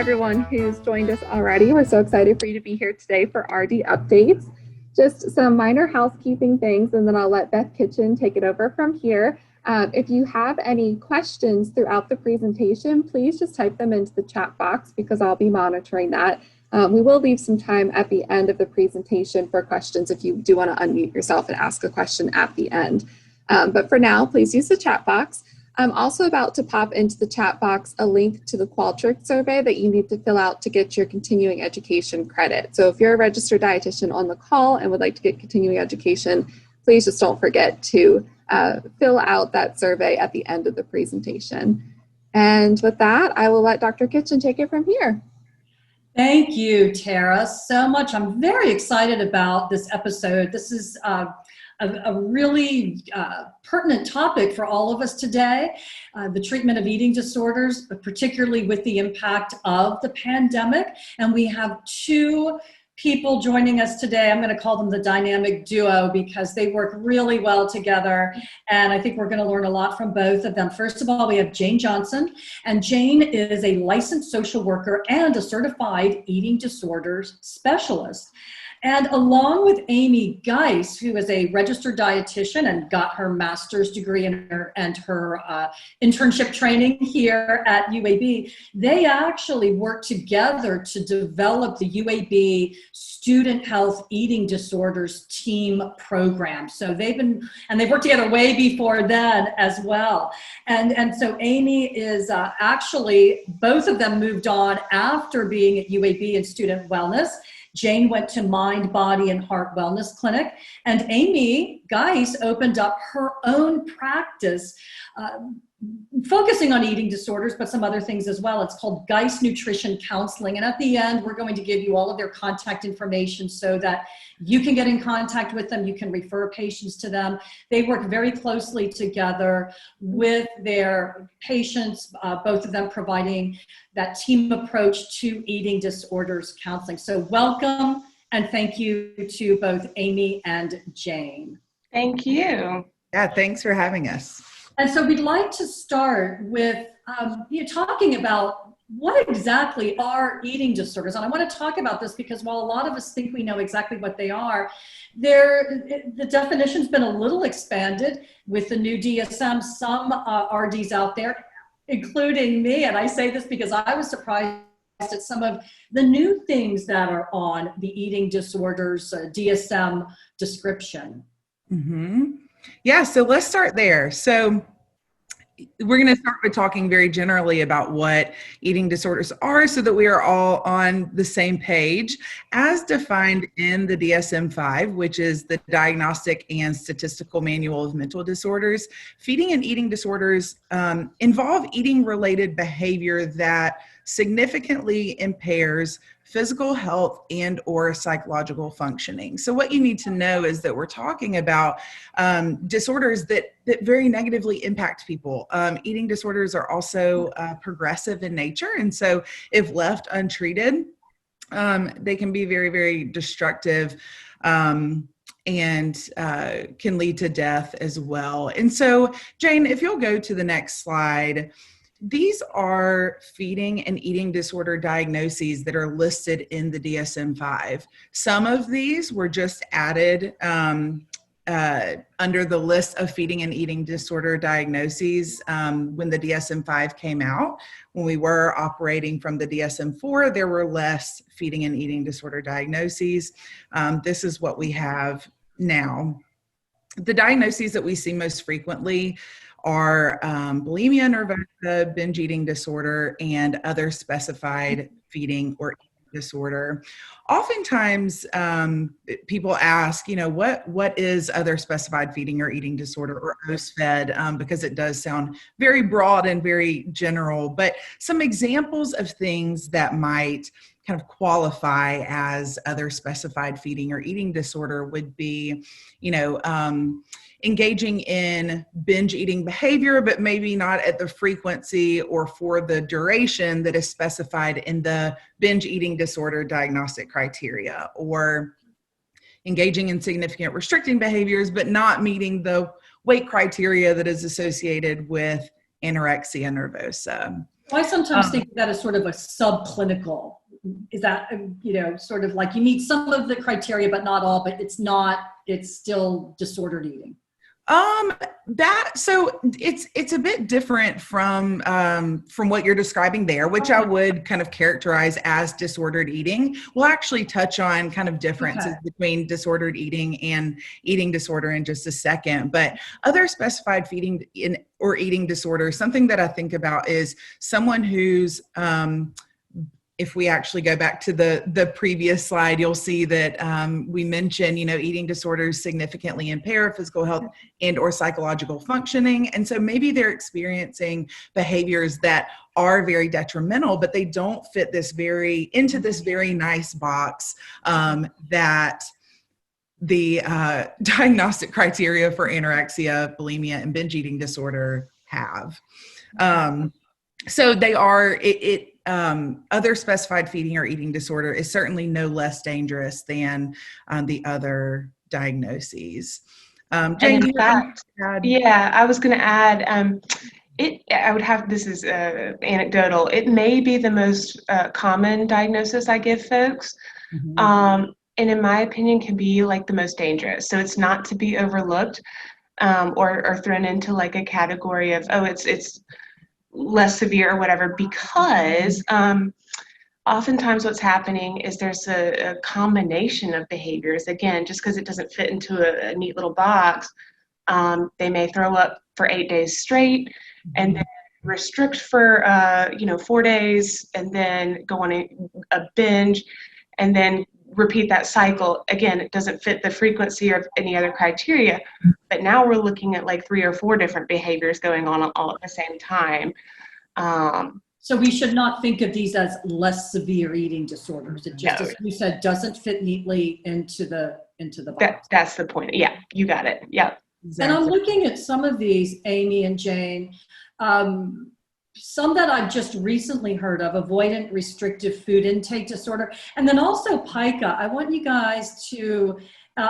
everyone who's joined us already. We're so excited for you to be here today for RD Updates. Just some minor housekeeping things, and then I'll let Beth Kitchen take it over from here. If you have any questions throughout the presentation, please just type them into the chat box because I'll be monitoring that. We will leave some time at the end of the presentation for questions if you do want to unmute yourself and ask a question at the end. But for now, please use the chat box. I'm also about to pop into the chat box a link to the Qualtrics survey that you need to fill out to get your continuing education credit. So if you're a registered dietitian on the call and would like to get continuing education, please just don't forget to fill out that survey at the end of the presentation. And with that, I will let Dr. Kitchen take it from here. Thank you, Tara, so much. I'm very excited about this episode. This is a really pertinent topic for all of us today, the treatment of eating disorders, but particularly with the impact of the pandemic. And we have two people joining us today. I'm going to call them the dynamic duo because they work really well together. And I think we're going to learn a lot from both of them. First of all, we have Jane Johnson. And Jane is a licensed social worker and a certified eating disorders specialist. And along with Amie Guice, who is a registered dietitian and got her master's degree and her internship training here at UAB, they actually worked together to develop the UAB Student Health Eating Disorders Team Program. So they've worked together way before then as well. And so Amie is actually, both of them moved on after being at UAB in student wellness. Jane went to Mind, Body, and Heart Wellness Clinic, and Amie Guice opened up her own practice, focusing on eating disorders, but some other things as well. It's called Guice Nutrition Counseling, and at the end, we're going to give you all of their contact information so that you can get in contact with them, you can refer patients to them. They work very closely together with their patients, both of them providing that team approach to eating disorders counseling. So welcome and thank you to both Amie and Jane. Thank you. Yeah, thanks for having us. And so we'd like to start with talking about what exactly are eating disorders. And I want to talk about this because while a lot of us think we know exactly what they are, the definition's been a little expanded with the new DSM. Some RDs out there, including me, and I say this because I was surprised at some of the new things that are on the eating disorders DSM description. Mm-hmm. Yeah, so let's start there. So we're going to start with talking very generally about what eating disorders are so that we are all on the same page. As defined in the DSM-5, which is the Diagnostic and Statistical Manual of Mental Disorders, feeding and eating disorders involve eating-related behavior that significantly impairs physical health and or psychological functioning. So what you need to know is that we're talking about disorders that very negatively impact people. Eating disorders are also progressive in nature. And so if left untreated, they can be very, very destructive and can lead to death as well. And so Jane, if you'll go to the next slide, these are feeding and eating disorder diagnoses that are listed in the DSM-5. Some of these were just added under the list of feeding and eating disorder diagnoses when the DSM-5 came out. When we were operating from the DSM-4, there were less feeding and eating disorder diagnoses. This is what we have now. The diagnoses that we see most frequently are bulimia nervosa, binge eating disorder, and other specified feeding or eating disorder. Oftentimes, people ask, what is other specified feeding or eating disorder, or OSFED, because it does sound very broad and very general. But some examples of things that might kind of qualify as other specified feeding or eating disorder would be, engaging in binge eating behavior, but maybe not at the frequency or for the duration that is specified in the binge eating disorder diagnostic criteria, or engaging in significant restricting behaviors, but not meeting the weight criteria that is associated with anorexia nervosa. I sometimes think that is sort of a subclinical. Is that, sort of like you meet some of the criteria, but not all, but it's still disordered eating. So it's a bit different from what you're describing there, which I would kind of characterize as disordered eating. We'll actually touch on kind of differences between disordered eating and eating disorder in just a second. But other specified feeding or eating disorders, something that I think about is someone who's if we actually go back to the previous slide, you'll see that we mentioned, eating disorders significantly impair physical health and or psychological functioning. And so maybe they're experiencing behaviors that are very detrimental, but they don't fit into this very nice box that the diagnostic criteria for anorexia, bulimia, and binge eating disorder have. So they are, other specified feeding or eating disorder is certainly no less dangerous than the other diagnoses. Jane, I was going to add, this is anecdotal, it may be the most common diagnosis I give folks. Mm-hmm. And in my opinion can be like the most dangerous. So it's not to be overlooked or thrown into like a category of, it's less severe or whatever, because oftentimes what's happening is there's a combination of behaviors. Again, just because it doesn't fit into a neat little box, they may throw up for 8 days straight and then restrict for 4 days and then go on a binge and then repeat that cycle. Again, it doesn't fit the frequency of any other criteria, but now we're looking at like 3 or 4 different behaviors going on all at the same time. So we should not think of these as less severe eating disorders. It just, as you said, doesn't fit neatly into the box. That's the point. Yeah, you got it. Yeah. Exactly. And I'm looking at some of these, Amie and Jane. Some that I've just recently heard of, avoidant restrictive food intake disorder, and then also pica. I want you guys to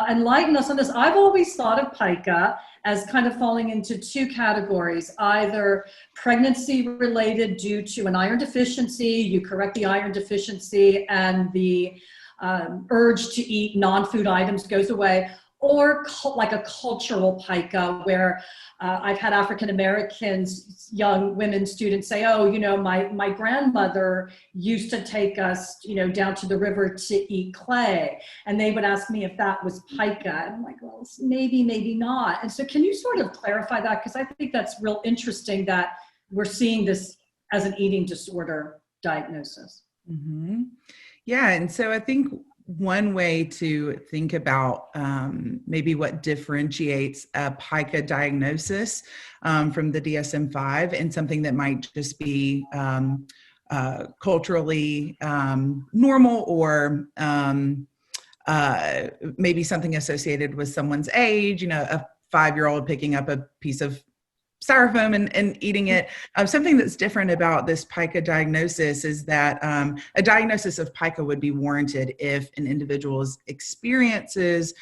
enlighten us on this. I've always thought of pica as kind of falling into 2 categories, either pregnancy related due to an iron deficiency, you correct the iron deficiency and the urge to eat non-food items goes away, or like a cultural pica where I've had African Americans, young women students say, oh, my grandmother used to take us, down to the river to eat clay. And they would ask me if that was pica. And I'm like, well, maybe, maybe not. And so can you sort of clarify that? Because I think that's real interesting that we're seeing this as an eating disorder diagnosis. Mm-hmm. Yeah. And so I think one way to think about maybe what differentiates a pica diagnosis from the DSM-5 and something that might just be culturally normal or maybe something associated with someone's age, a 5-year-old picking up a piece of styrofoam and eating it. Something that's different about this pica diagnosis is that a diagnosis of pica would be warranted if an individual experiences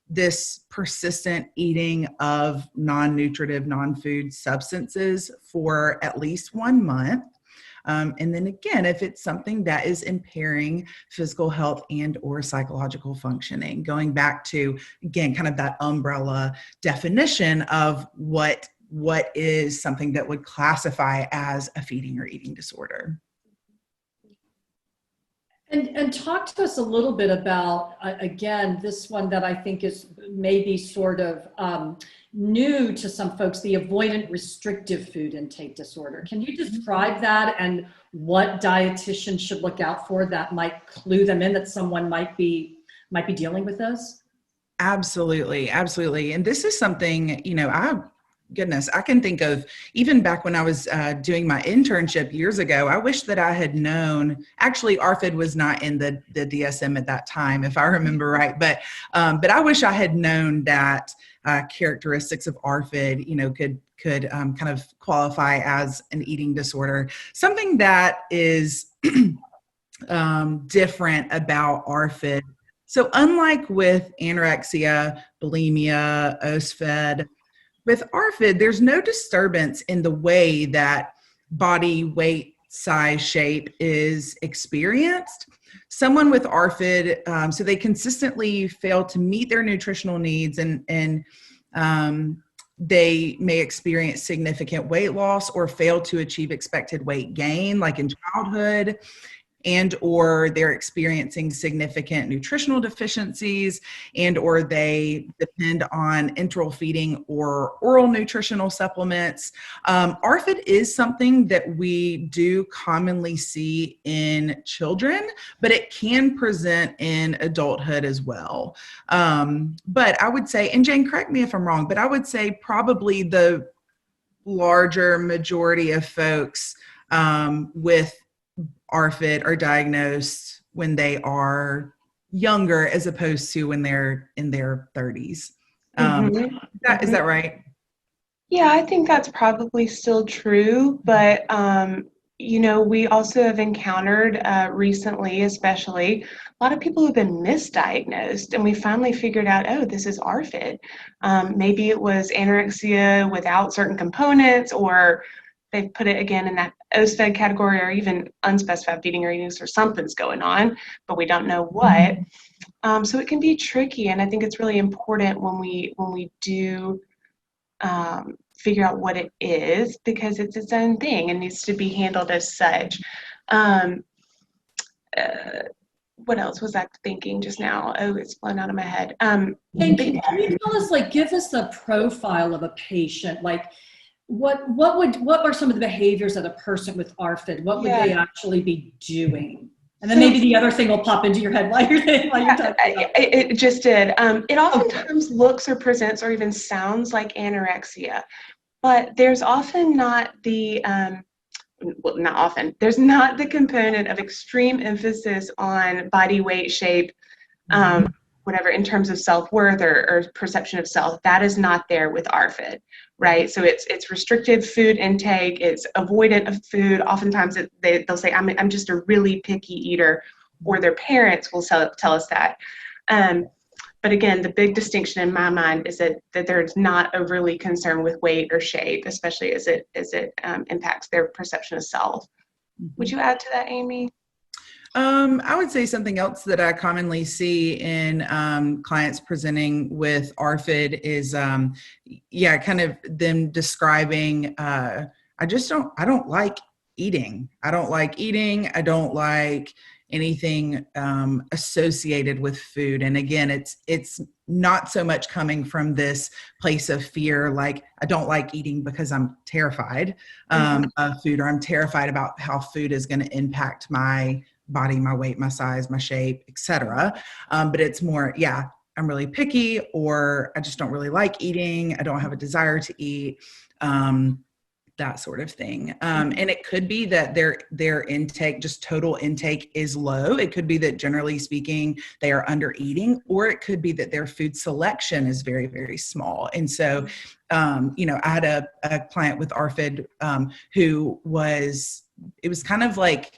this persistent eating of non-nutritive, non-food substances for at least 1 month. And then again, if it's something that is impairing physical health and or psychological functioning, going back to, again, kind of that umbrella definition of what is something that would classify as a feeding or eating disorder. And talk to us a little bit about, again, this one that I think is maybe sort of new to some folks, the avoidant restrictive food intake disorder. Can you describe that and what dietitians should look out for that might clue them in that someone might be dealing with this? Absolutely. Absolutely. And this is something, I can think of even back when I was doing my internship years ago. I wish that I had known, actually ARFID was not in the DSM at that time, if I remember right, but I wish I had known that characteristics of ARFID, could kind of qualify as an eating disorder. Something that is different about ARFID. So unlike with anorexia, bulimia, OSFED, with ARFID, there's no disturbance in the way that body weight size, shape is experienced. Someone with ARFID, so they consistently fail to meet their nutritional needs, and they may experience significant weight loss or fail to achieve expected weight gain, like in childhood, and or they're experiencing significant nutritional deficiencies, and or they depend on enteral feeding or oral nutritional supplements. ARFID is something that we do commonly see in children, but it can present in adulthood as well. But I would say, and Jane, correct me if I'm wrong, but I would say probably the larger majority of folks with ARFID are diagnosed when they are younger as opposed to when they're in their 30s. Is that right? Yeah, I think that's probably still true, but you know, we also have encountered recently, especially, a lot of people who've been misdiagnosed, and we finally figured out, oh, this is ARFID. Maybe it was anorexia without certain components, or they've put it again in that OSFED category, or even unspecified feeding or eating, or something's going on, but we don't know what. So it can be tricky, and I think it's really important when we do figure out what it is, because it's its own thing and needs to be handled as such. What else was I thinking just now? Oh, it's blown out of my head. Can you tell us, like, give us the profile of a patient, like what are some of the behaviors of a person with ARFID? What would they actually be doing? And then maybe the other thing will pop into your head while you're talking about it. It just did. It oftentimes looks or presents or even sounds like anorexia, but there's often not the, well, not often, there's not the component of extreme emphasis on body weight, shape, whatever, in terms of self-worth or perception of self. That is not there with ARFID, right? So it's restricted food intake, it's avoidant of food. Oftentimes they'll say, I'm just a really picky eater, or their parents will tell us that. But again, the big distinction in my mind is that there's not overly concern with weight or shape, especially as it impacts their perception of self. Would you add to that, Amie? I would say something else that I commonly see in clients presenting with ARFID is, kind of them describing, I don't like eating. I don't like eating. I don't like anything associated with food. And again, it's not so much coming from this place of fear, like I don't like eating because I'm terrified of food, or I'm terrified about how food is going to impact my body, my weight, my size, my shape, etc. But it's more, I'm really picky, or I just don't really like eating. I don't have a desire to eat, that sort of thing. And it could be that their intake, just total intake, is low. It could be that generally speaking, they are under eating, or it could be that their food selection is very, very small. And so, I had a client with ARFID who it was kind of like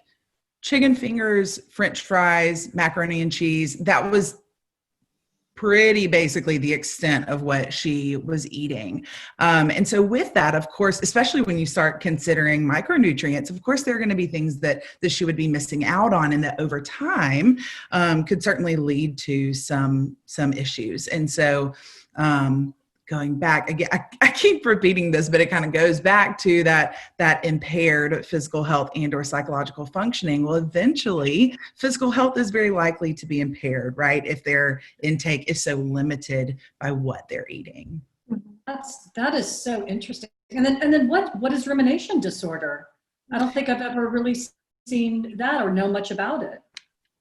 chicken fingers, French fries, macaroni and cheese. That was pretty basically the extent of what she was eating. And so with that, of course, especially when you start considering micronutrients, of course, there are going to be things that she would be missing out on, and that over time could certainly lead to some issues. And so going back again, I keep repeating this, but it kind of goes back to that impaired physical health and or psychological functioning. Well, eventually physical health is very likely to be impaired, right? If their intake is so limited by what they're eating. That is so interesting. And then what is rumination disorder? I don't think I've ever really seen that or know much about it.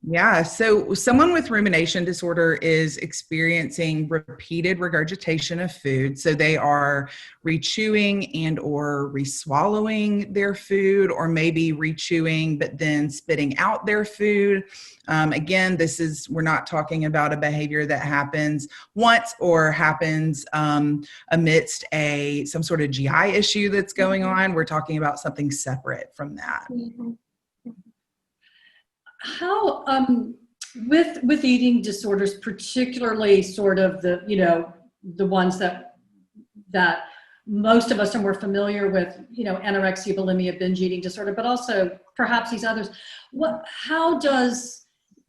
Yeah. So someone with rumination disorder is experiencing repeated regurgitation of food. So they are rechewing and or reswallowing their food, or maybe rechewing but then spitting out their food. Again, we're not talking about a behavior that happens once or happens amidst some sort of GI issue that's going on. We're talking about something separate from that. How with eating disorders, particularly sort of the ones that most of us are more familiar with, anorexia, bulimia, binge eating disorder, but also perhaps these others. How does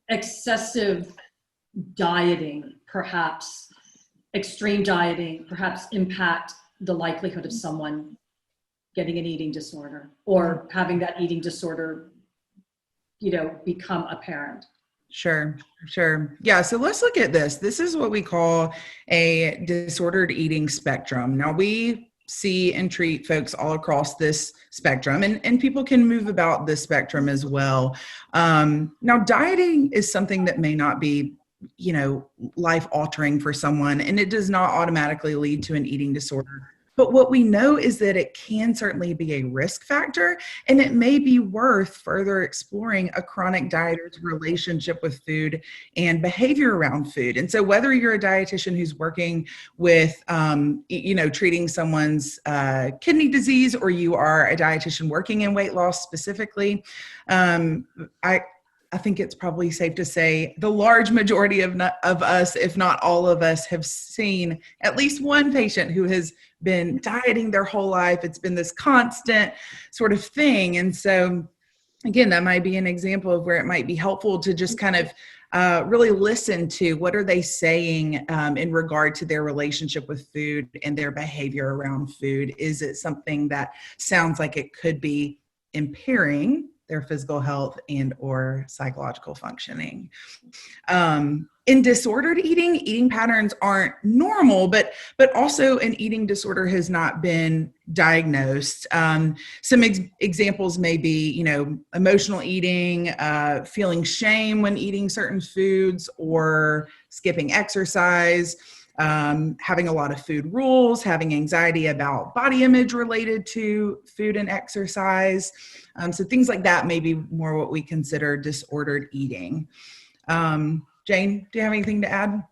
excessive dieting, perhaps extreme dieting, perhaps impact the likelihood of someone getting an eating disorder or having that eating disorder, become apparent? Sure. Yeah. So let's look at this. This is what we call a disordered eating spectrum. Now, we see and treat folks all across this spectrum, and people can move about this spectrum as well. Now, dieting is something that may not be, life altering for someone, and it does not automatically lead to an eating disorder. But what we know is that it can certainly be a risk factor, and it may be worth further exploring a chronic dieter's relationship with food and behavior around food. And so whether you're a dietitian who's working with, treating someone's kidney disease, or you are a dietitian working in weight loss specifically, I think it's probably safe to say the large majority of us, if not all of us, have seen at least one patient who has been dieting their whole life. It's been this constant sort of thing. And so, again, that might be an example of where it might be helpful to just kind of really listen to what are they saying in regard to their relationship with food and their behavior around food. Is it something that sounds like it could be impairing their physical health and or psychological functioning? In disordered eating patterns aren't normal, but also an eating disorder has not been diagnosed. Some examples may be, emotional eating, feeling shame when eating certain foods, or skipping exercise, having a lot of food rules, having anxiety about body image related to food and exercise. So things like that may be more what we consider disordered eating. Jane, do you have anything to add?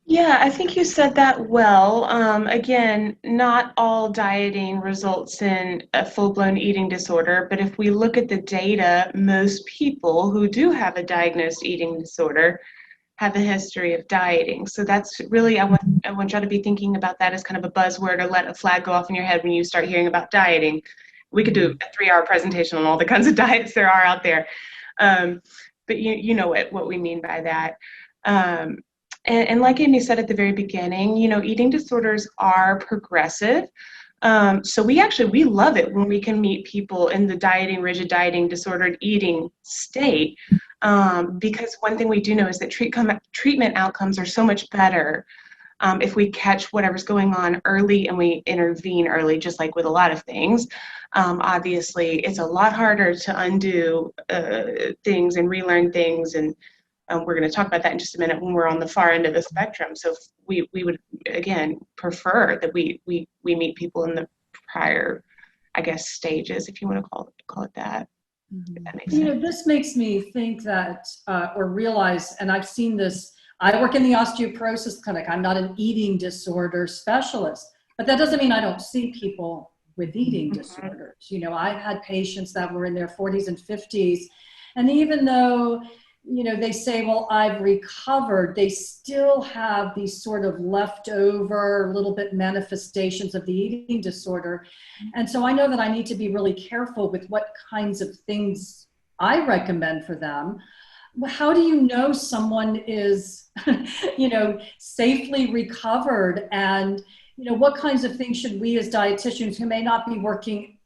Yeah, I think you said that well. Again, not all dieting results in a full-blown eating disorder, but if we look at the data, most people who do have a diagnosed eating disorder have a history of dieting. So that's really, I want y'all to be thinking about that as kind of a buzzword, or let a flag go off in your head when you start hearing about dieting. We could do a 3-hour presentation on all the kinds of diets there are out there. But you know what we mean by that. And like Amie said at the very beginning, eating disorders are progressive. So we love it when we can meet people in the dieting, rigid dieting, disordered eating state. Because one thing we do know is that treatment outcomes are so much better if we catch whatever's going on early and we intervene early, just like with a lot of things. Obviously, it's a lot harder to undo things and relearn things, and we're going to talk about that in just a minute when we're on the far end of the spectrum. So we would, again, prefer that we meet people in the prior, I guess, stages, if you want to call it that. If that makes sense. This makes me think that, or realize, and I've seen this, I work in the osteoporosis clinic. I'm not an eating disorder specialist, but that doesn't mean I don't see people with eating disorders. I've had patients that were in their 40s and 50s, and even though, they say, well, I've recovered, they still have these sort of leftover little bit manifestations of the eating disorder. And so I know that I need to be really careful with what kinds of things I recommend for them. How do you know someone is, safely recovered? And, what kinds of things should we as dietitians who may not be working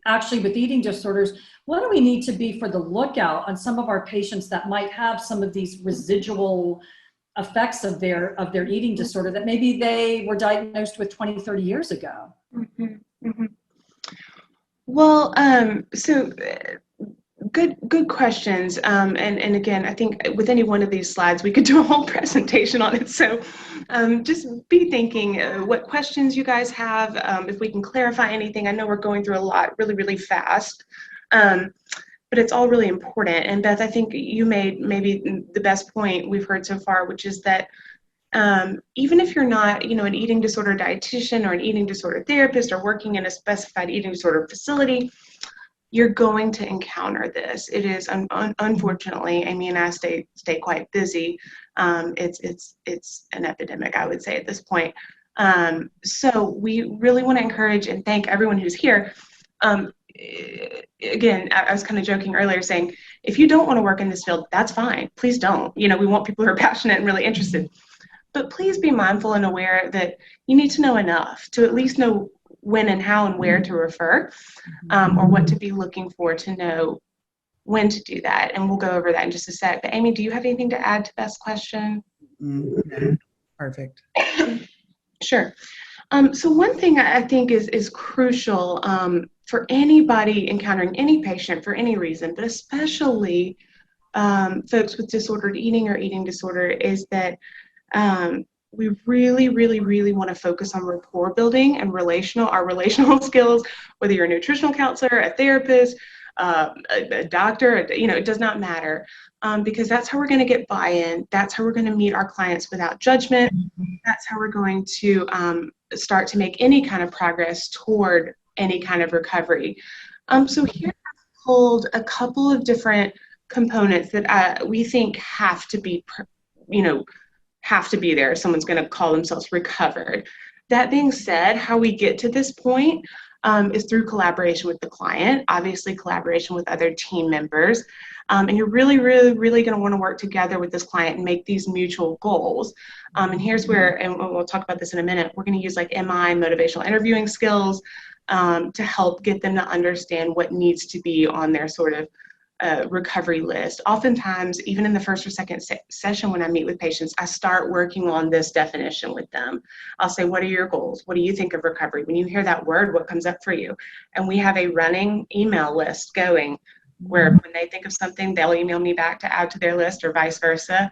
actually with eating disorders, what do we need to be for the lookout on some of our patients that might have some of these residual effects of their eating disorder that maybe they were diagnosed with 20, 30 years ago? Mm-hmm. Mm-hmm. Well, so good questions. And again, I think with any one of these slides, we could do a whole presentation on it. So just be thinking what questions you guys have, if we can clarify anything. I know we're going through a lot really, really fast, but it's all really important. And Beth, I think you made maybe the best point we've heard so far, which is that even if you're not, an eating disorder dietitian or an eating disorder therapist or working in a specified eating disorder facility, you're going to encounter this. It is unfortunately, Amie and I stay quite busy. It's an epidemic, I would say, at this point. So we really want to encourage and thank everyone who's here. Again, I was kind of joking earlier saying, if you don't want to work in this field, that's fine. Please don't. You know, we want people who are passionate and really interested. But please be mindful and aware that you need to know enough to at least know when and how and where to refer, or what to be looking for to know when to do that. And we'll go over that in just a sec. But Amie, do you have anything to add to Beth's question? No. Perfect. Sure. So one thing I think is crucial for anybody encountering any patient for any reason, but especially folks with disordered eating or eating disorder, is that we really, really, really want to focus on rapport building and our relational skills, whether you're a nutritional counselor, a therapist, a doctor, you know, it does not matter, because that's how we're going to get buy-in. That's how we're going to meet our clients without judgment. That's how we're going to start to make any kind of progress toward any kind of recovery. So here I've pulled a couple of different components that we think have to be, have to be there if someone's going to call themselves recovered. That being said, how we get to this point is through collaboration with the client, obviously collaboration with other team members. And you're really, really, really going to want to work together with this client and make these mutual goals. And here's where, and we'll talk about this in a minute, we're going to use like MI, motivational interviewing skills, to help get them to understand what needs to be on their sort of recovery list. Oftentimes, even in the first or second session when I meet with patients, I start working on this definition with them. I'll say, what are your goals? What do you think of recovery? When you hear that word, what comes up for you? And we have a running email list going where when they think of something, they'll email me back to add to their list or vice versa.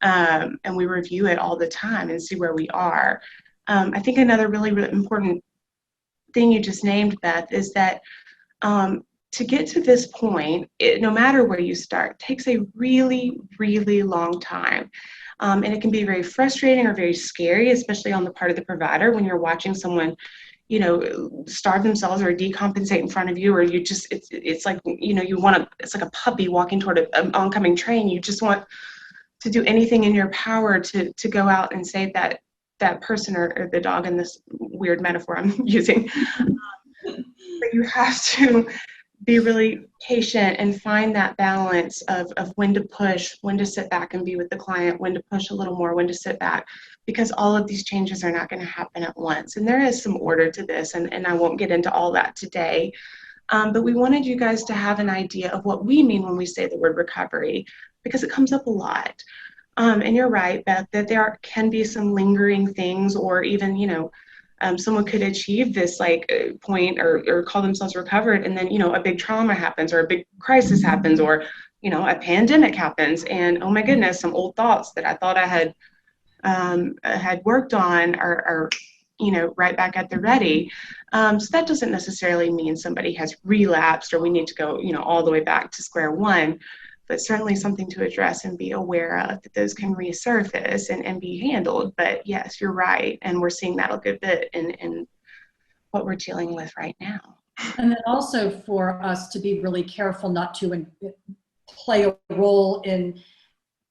And we review it all the time and see where we are. I think another really, really important thing you just named, Beth, is that to get to this point, no matter where you start, takes a really, really long time. And it can be very frustrating or very scary, especially on the part of the provider when you're watching someone, you know, starve themselves or decompensate in front of you, or you just, it's like, you know, it's like a puppy walking toward an oncoming train. You just want to do anything in your power to go out and save that person or the dog in this weird metaphor I'm using. But you have to be really patient and find that balance of when to push, when to sit back and be with the client, when to push a little more, when to sit back, because all of these changes are not going to happen at once. And there is some order to this, and I won't get into all that today. But we wanted you guys to have an idea of what we mean when we say the word recovery, because it comes up a lot. And you're right, Beth, that there can be some lingering things, or even, you know, someone could achieve this like point or call themselves recovered, and then, you know, a big trauma happens or a big crisis happens, or, you know, a pandemic happens, and oh my goodness, some old thoughts that I thought I had worked on are you know, right back at the ready. So that doesn't necessarily mean somebody has relapsed or we need to go, you know, all the way back to square one, but certainly something to address and be aware of, that those can resurface and be handled. But yes, you're right. And we're seeing that a good bit in what we're dealing with right now. And then also for us to be really careful not to play a role in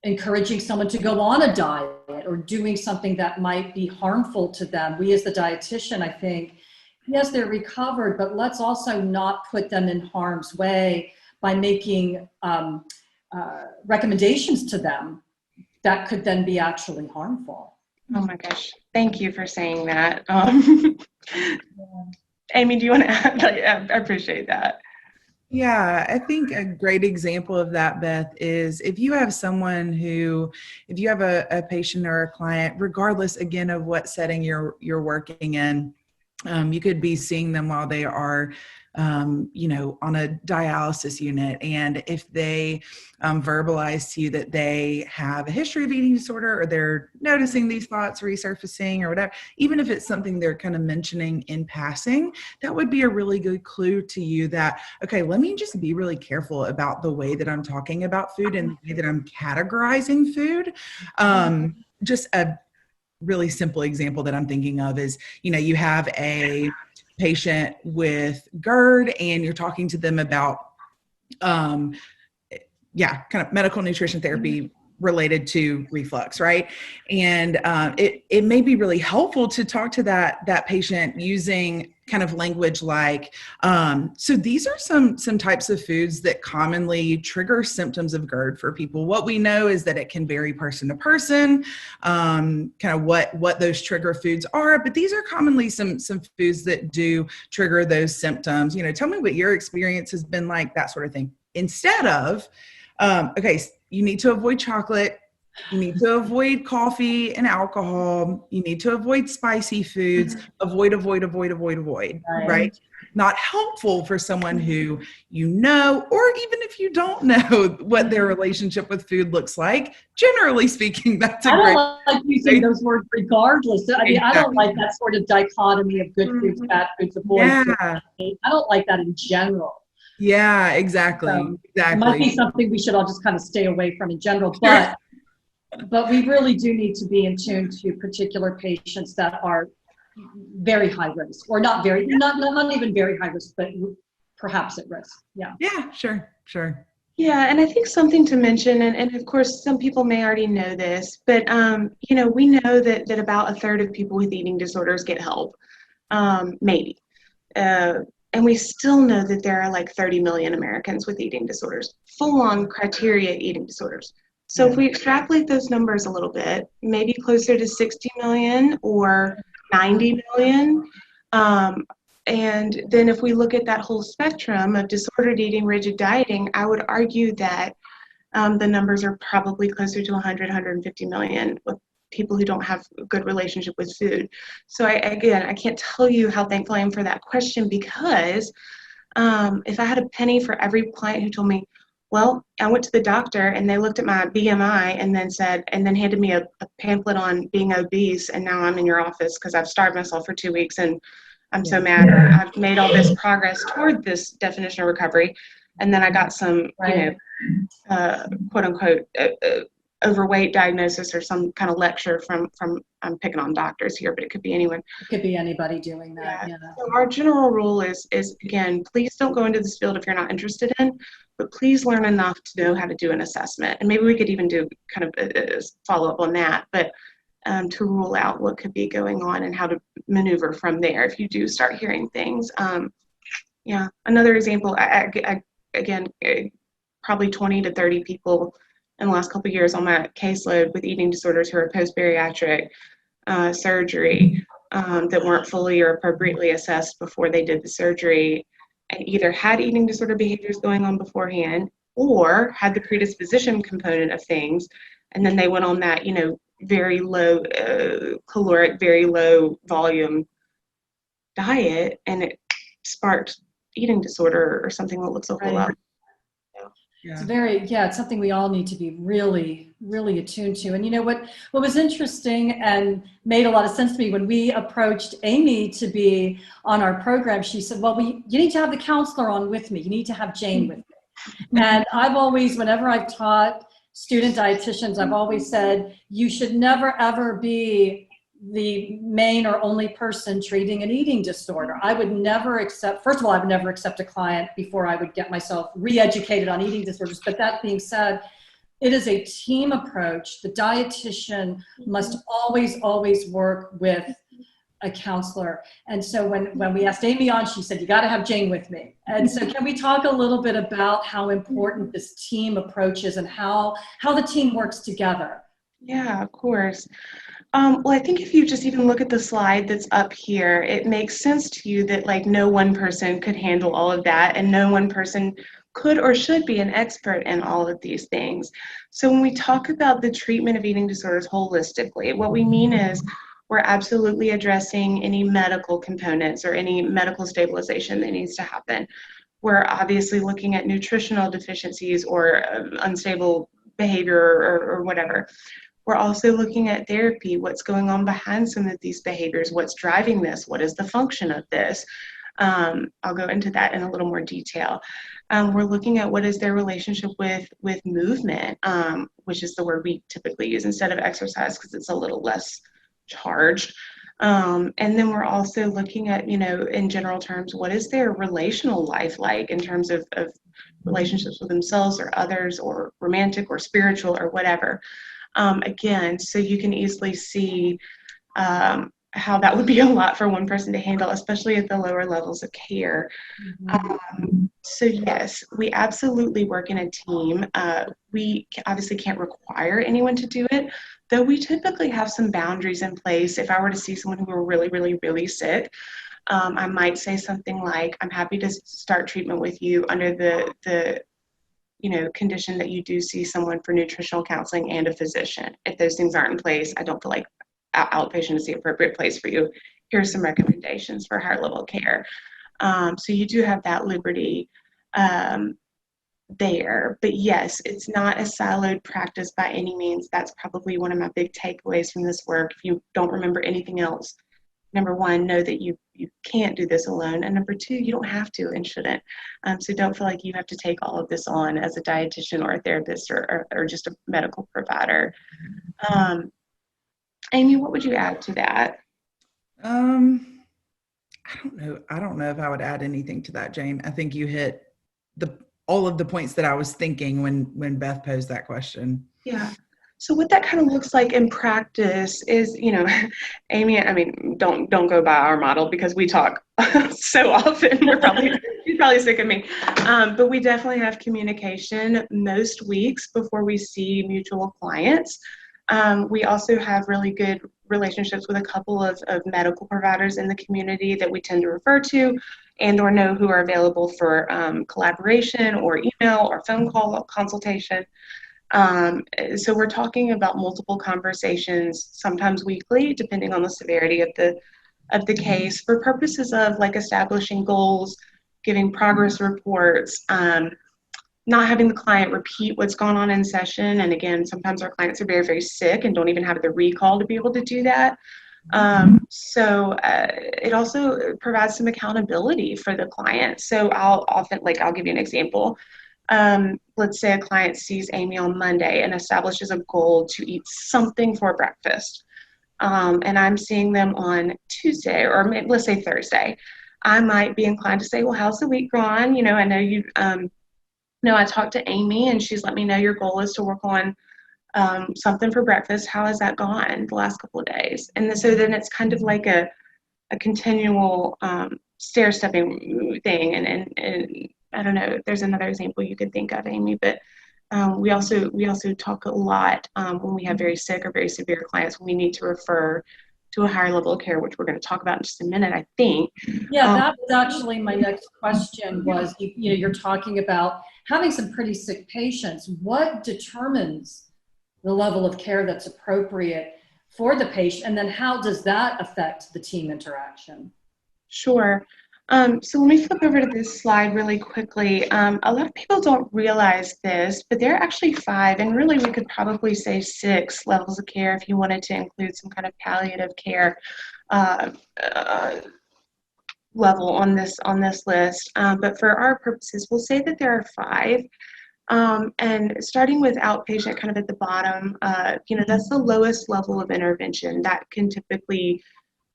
encouraging someone to go on a diet or doing something that might be harmful to them. We as the dietitian, I think, yes, they're recovered, but let's also not put them in harm's way by making recommendations to them that could then be actually harmful. Oh my gosh, thank you for saying that. Amie, do you want to add? I appreciate that. Yeah, I think a great example of that, Beth, is if you have if you have a patient or a client, regardless again of what setting you're working in, you could be seeing them while they are you know, on a dialysis unit. And if they verbalize to you that they have a history of eating disorder, or they're noticing these thoughts resurfacing or whatever, even if it's something they're kind of mentioning in passing, that would be a really good clue to you that, okay, let me just be really careful about the way that I'm talking about food and the way that I'm categorizing food. Just a really simple example that I'm thinking of is, you know, you have a patient with GERD and you're talking to them about, kind of medical nutrition therapy related to reflux, right? And it may be really helpful to talk to that patient using kind of language like, so these are some types of foods that commonly trigger symptoms of GERD for people. What we know is that it can vary person to person, kind of what those trigger foods are, but these are commonly some foods that do trigger those symptoms. Tell me what your experience has been like, that sort of thing. Instead of, okay, you need to avoid chocolate. You need to avoid coffee and alcohol. You need to avoid spicy foods. Avoid, right? Not helpful for someone who or even if you don't know what their relationship with food looks like. Generally speaking, that's a great. I don't like using those words regardless. I mean, I don't like that sort of dichotomy of good foods, bad foods, avoid foods. I don't like that in general. Yeah, exactly. It might be something we should all just kind of stay away from in general, but we really do need to be in tune to particular patients that are very high risk, or not even very high risk, but perhaps at risk. Yeah. Yeah, sure. Yeah, and I think something to mention, and of course, some people may already know this, but we know that about a third of people with eating disorders get help, maybe. And we still know that there are like 30 million Americans with eating disorders, full-on criteria eating disorders. So if we extrapolate those numbers a little bit, maybe closer to 60 million or 90 million. And then if we look at that whole spectrum of disordered eating, rigid dieting, I would argue that the numbers are probably closer to 100, 150 million with people who don't have a good relationship with food. So I can't tell you how thankful I am for that question, because if I had a penny for every client who told me, well, I went to the doctor and they looked at my BMI and then handed me a pamphlet on being obese, and now I'm in your office because I've starved myself for 2 weeks and I'm so mad, or I've made all this progress toward this definition of recovery, and then I got some, quote unquote, overweight diagnosis or some kind of lecture from I'm picking on doctors here, but it could be anyone. It could be anybody doing that. Yeah. So our general rule is again, please don't go into this field if you're not interested in, but please learn enough to know how to do an assessment. And maybe we could even do kind of a follow-up on that, but to rule out what could be going on and how to maneuver from there if you do start hearing things. Another example, again, probably 20 to 30 people in the last couple of years on my caseload with eating disorders who are post-bariatric surgery that weren't fully or appropriately assessed before they did the surgery, and either had eating disorder behaviors going on beforehand or had the predisposition component of things, and then they went on that, very low caloric, very low volume diet, and it sparked eating disorder or something that looks a whole lot. Yeah. It's something we all need to be really, really attuned to. And what was interesting and made a lot of sense to me when we approached Amie to be on our program, she said, well, you need to have the counselor on with me. You need to have Jane with me. And I've always, whenever I've taught student dietitians, I've always said, you should never, ever be the main or only person treating an eating disorder. I would never accept, first of all, I would never accept a client before I would get myself re-educated on eating disorders. But that being said, it is a team approach. The dietitian must always, always work with a counselor. And so when we asked Amie on, she said, you got to have Jane with me. And so can we talk a little bit about how important this team approach is and how the team works together? Yeah, of course. Well, I think if you just even look at the slide that's up here, it makes sense to you that like no one person could handle all of that, and no one person could or should be an expert in all of these things. So when we talk about the treatment of eating disorders holistically, what we mean is we're absolutely addressing any medical components or any medical stabilization that needs to happen. We're obviously looking at nutritional deficiencies or unstable behavior or whatever. We're also looking at therapy, what's going on behind some of these behaviors, what's driving this, what is the function of this. I'll go into that in a little more detail. We're looking at what is their relationship with movement, which is the word we typically use instead of exercise because it's a little less charged. And then we're also looking at, in general terms, what is their relational life like in terms of relationships with themselves or others, or romantic or spiritual or whatever. Again, so you can easily see how that would be a lot for one person to handle, especially at the lower levels of care. So yes, we absolutely work in a team. We obviously can't require anyone to do it, though we typically have some boundaries in place. If I were to see someone who were really, really, really sick, I might say something like, I'm happy to start treatment with you under the condition that you do see someone for nutritional counseling and a physician. If those things aren't in place, I don't feel like outpatient is the appropriate place for you. Here's some recommendations for higher level care. So you do have that liberty there. But yes, it's not a siloed practice by any means. That's probably one of my big takeaways from this work. If you don't remember anything else, number one, know that you can't do this alone. And number two, you don't have to and shouldn't. So don't feel like you have to take all of this on as a dietitian or a therapist or just a medical provider. Amie, what would you add to that? I don't know if I would add anything to that, Jane. I think you hit all of the points that I was thinking when Beth posed that question. Yeah. So what that kind of looks like in practice is, Amie, I mean, don't go by our model because we talk so often. You're probably sick of me. But we definitely have communication most weeks before we see mutual clients. We also have really good relationships with a couple of medical providers in the community that we tend to refer to and or know who are available for collaboration or email or phone call consultation. So we're talking about multiple conversations, sometimes weekly, depending on the severity of the case, for purposes of like establishing goals, giving progress reports, not having the client repeat what's gone on in session. And again, sometimes our clients are very, very sick and don't even have the recall to be able to do that. So it also provides some accountability for the client. So I'll give you an example. Let's say a client sees Amie on Monday and establishes a goal to eat something for breakfast. And I'm seeing them on Tuesday, or let's say Thursday. I might be inclined to say, well, how's the week gone? I know you, I talked to Amie and she's let me know your goal is to work on something for breakfast. How has that gone the last couple of days? And so then it's kind of like a continual stair-stepping thing. And I don't know, there's another example you could think of, Amie, but we also talk a lot when we have very sick or very severe clients when we need to refer to a higher level of care, which we're going to talk about in just a minute, I think. Yeah, that was actually my next question was, you're talking about having some pretty sick patients. What determines the level of care that's appropriate for the patient? And then how does that affect the team interaction? Sure. So let me flip over to this slide really quickly. A lot of people don't realize this, but there are actually 5, and really we could probably say 6 levels of care if you wanted to include some kind of palliative care level on this list. But for our purposes, we'll say that there are 5. And starting with outpatient kind of at the bottom, that's the lowest level of intervention. That can typically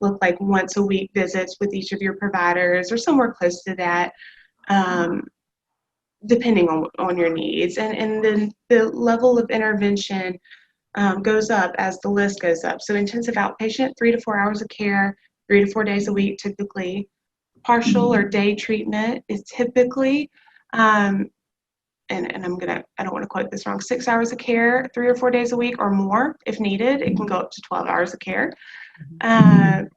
look like once a week visits with each of your providers or somewhere close to that, depending on your needs. And then the level of intervention goes up as the list goes up. So intensive outpatient, 3 to 4 hours of care, 3 to 4 days a week typically. Partial or day treatment is typically, and I don't want to quote this wrong, 6 hours of care, 3 or 4 days a week or more if needed. It can go up to 12 hours of care.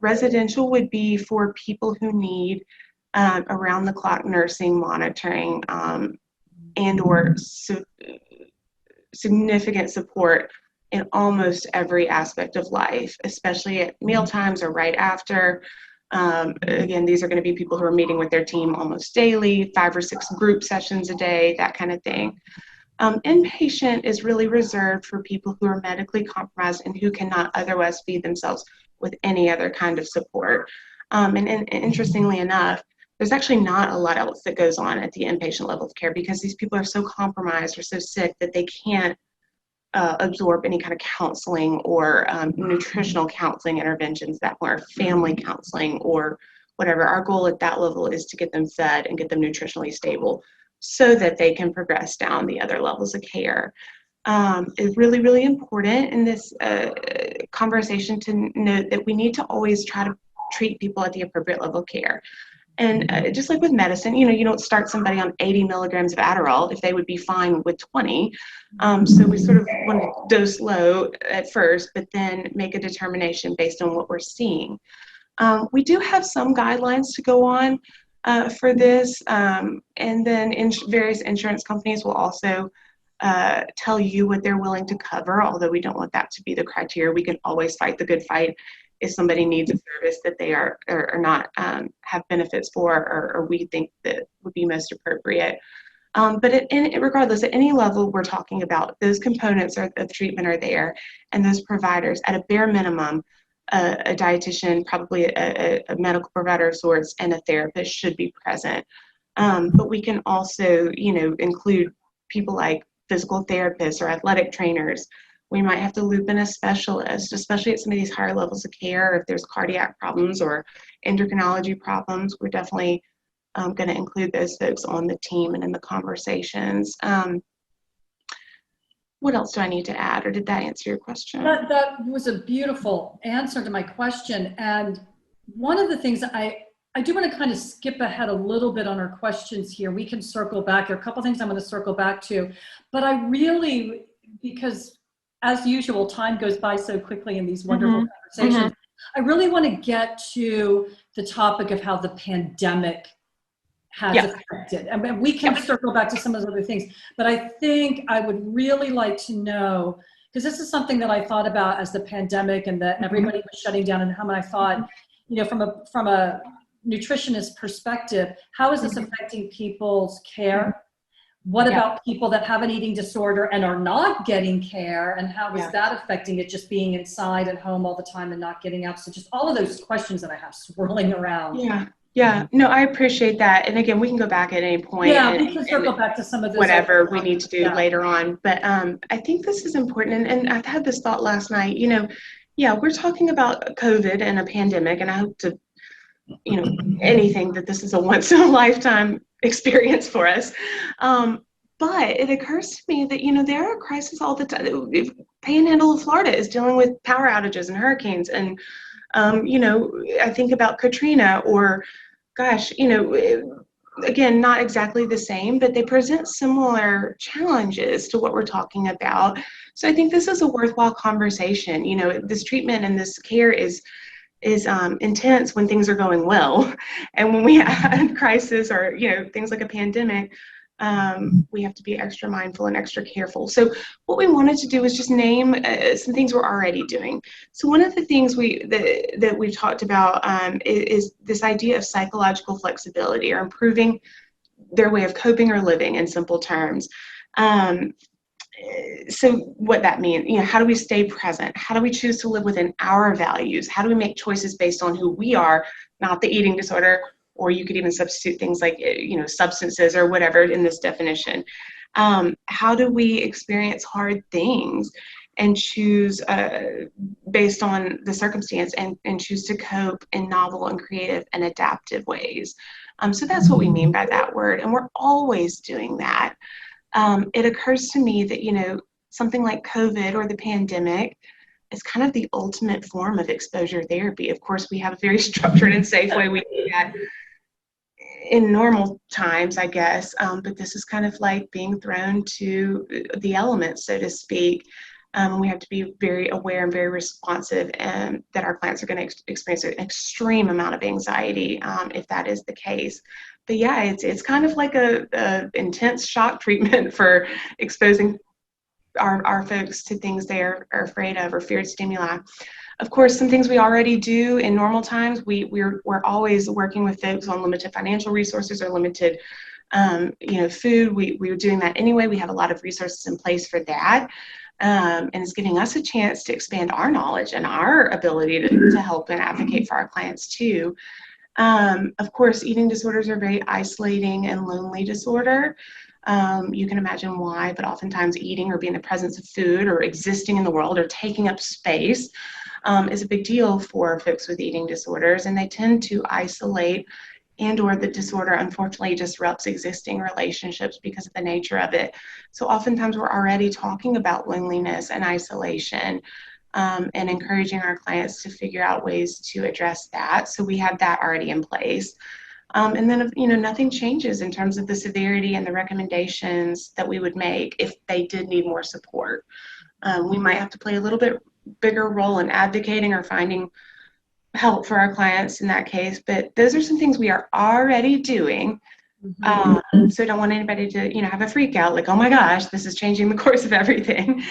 Residential would be for people who need around the clock nursing, monitoring, and or significant support in almost every aspect of life, especially at meal times or right after. Again, these are going to be people who are meeting with their team almost daily, 5 or 6 group sessions a day, that kind of thing. Inpatient is really reserved for people who are medically compromised and who cannot otherwise feed themselves with any other kind of support. And interestingly enough, there's actually not a lot else that goes on at the inpatient level of care because these people are so compromised or so sick that they can't absorb any kind of counseling or nutritional counseling interventions that are family counseling or whatever. Our goal at that level is to get them fed and get them nutritionally stable so that they can progress down the other levels of care. It's really, really important in this conversation to note that we need to always try to treat people at the appropriate level of care. And just like with medicine, you don't start somebody on 80 milligrams of Adderall if they would be fine with 20. So we sort of want to dose low at first, but then make a determination based on what we're seeing. We do have some guidelines to go on for this, and then various insurance companies will also tell you what they're willing to cover, although we don't want that to be the criteria. We can always fight the good fight if somebody needs a service that they are not have benefits for, or we think that would be most appropriate. But regardless, at any level we're talking about, those components of treatment are there, and those providers, at a bare minimum, a dietitian, probably a medical provider of sorts, and a therapist should be present. But we can also, include people like physical therapists or athletic trainers. We might have to loop in a specialist, especially at some of these higher levels of care. If there's cardiac problems or endocrinology problems, we're definitely going to include those folks on the team and in the conversations. What else do I need to add, or did that answer your question? That was a beautiful answer to my question. And one of the things I do want to kind of skip ahead a little bit on our questions here. We can circle back. There are a couple things I'm going to circle back to, but I really, because as usual, time goes by so quickly in these wonderful conversations. I really want to get to the topic of how the pandemic has affected. I mean, we can circle back to some of those other things, but I think I would really like to know, because this is something that I thought about as the pandemic and that everybody was shutting down, and how I thought, from a nutritionist perspective, how is this affecting people's care? What about people that have an eating disorder and are not getting care, and how is that affecting it, just being inside at home all the time and not getting out? So just all of those questions that I have swirling around. Yeah, no, I appreciate that. And again, we can go back at any point. Yeah, we can circle back to some of those. Whatever we need to do later on. But I think this is important. And I've had this thought last night, we're talking about COVID and a pandemic, and I hope to, anything that this is a once in a lifetime experience for us. But it occurs to me that, there are crises all the time. The Panhandle of Florida is dealing with power outages and hurricanes. And, I think about Katrina, or gosh, again, not exactly the same, but they present similar challenges to what we're talking about. So I think this is a worthwhile conversation. This treatment and this care is intense when things are going well. And when we have crisis or, things like a pandemic, we have to be extra mindful and extra careful. So what we wanted to do is just name some things we're already doing. So one of the things that we've talked about is this idea of psychological flexibility, or improving their way of coping or living, in simple terms. So what that means, how do we stay present? How do we choose to live within our values? How do we make choices based on who we are, not the eating disorder? Or you could even substitute things like, substances or whatever in this definition. How do we experience hard things and choose based on the circumstance, and choose to cope in novel and creative and adaptive ways? So that's what we mean by that word. And we're always doing that. It occurs to me that, something like COVID or the pandemic is kind of the ultimate form of exposure therapy. Of course, we have a very structured and safe way we do that in normal times, I guess, but this is kind of like being thrown to the elements, so to speak. We have to be very aware and very responsive, and that our clients are going to experience an extreme amount of anxiety if that is the case. But yeah, it's kind of like a intense shock treatment for exposing our folks to things they are afraid of or feared stimuli. Of course, some things we already do in normal times, we're always working with folks on limited financial resources or limited, food. We're doing that anyway. We have a lot of resources in place for that. And it's giving us a chance to expand our knowledge and our ability to help and advocate for our clients too. Of course, eating disorders are very isolating and lonely disorder. You can imagine why, but oftentimes eating or being in the presence of food or existing in the world or taking up space is a big deal for folks with eating disorders, and they tend to isolate and or the disorder unfortunately disrupts existing relationships because of the nature of it. So oftentimes we're already talking about loneliness and isolation, and encouraging our clients to figure out ways to address that. So we have that already in place. And then, nothing changes in terms of the severity and the recommendations that we would make if they did need more support. We might have to play a little bit bigger role in advocating or finding help for our clients in that case. But those are some things we are already doing. So I don't want anybody to, have a freak out like, oh my gosh, this is changing the course of everything.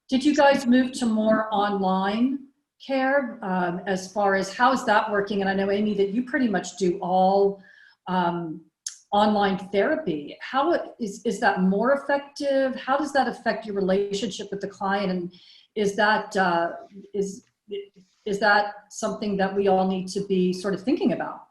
Did you guys move to more online care as far as how is that working? And I know, Amie, that you pretty much do all online therapy. How is that more effective? How does that affect your relationship with the client? And is that is that something that we all need to be sort of thinking about?